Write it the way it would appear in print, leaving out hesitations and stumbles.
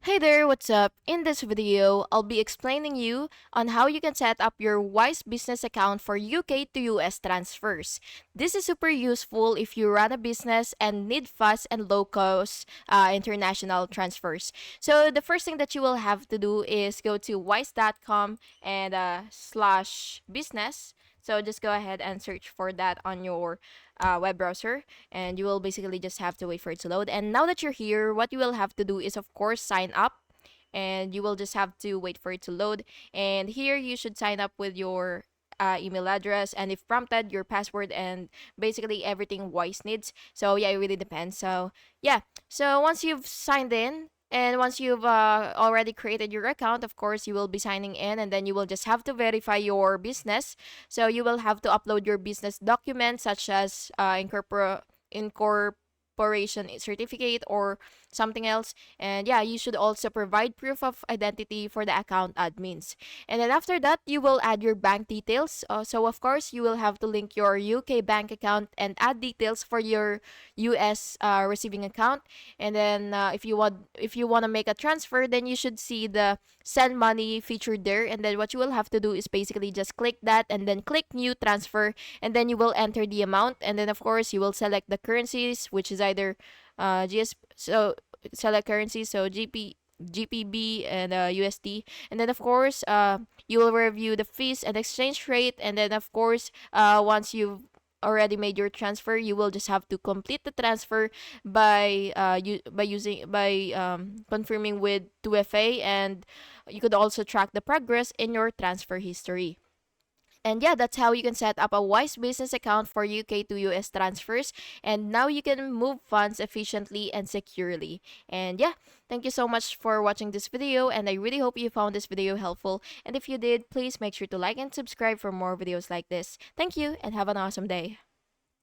Hey there, what's up? In this video, I'll be explaining you on how you can set up your Wise business account for UK to US transfers. This is super useful if you run a business and need fast and low cost international transfers. So the first thing that you will have to do is go to wise.com and slash business. So just go ahead and search for that on your web browser, and you will basically just have to wait for it to load. And now that you're here, what you will have to do is, of course, sign up, and you will just have to wait for it to load. And here you should sign up with your email address, and if prompted, your password, and basically everything Wise needs. So yeah, it really depends. So yeah, so once you've signed in, and once you've already created your account, of course, you will be signing in, and then you will just have to verify your business. So you will have to upload your business documents such as incorporation certificate or something else. And yeah, you should also provide proof of identity for the account admins. And then after that, you will add your bank details. So of course, you will have to link your UK bank account and add details for your US receiving account. And then if you want to make a transfer, then you should see the send money featured there. And then what you will have to do is basically just click that and then click new transfer, and then you will enter the amount. And then of course you will select the currencies, which is either GS so select currencies, so GPB and USD. And then of course you will review the fees and exchange rate. And then of course once you've already made your transfer, you will just have to complete the transfer by confirming with 2FA. And you could also track the progress in your transfer history. And yeah, that's how you can set up a Wise business account for UK to US transfers. And now you can move funds efficiently and securely. And yeah, thank you so much for watching this video. And I really hope you found this video helpful. And if you did, please make sure to like and subscribe for more videos like this. Thank you and have an awesome day.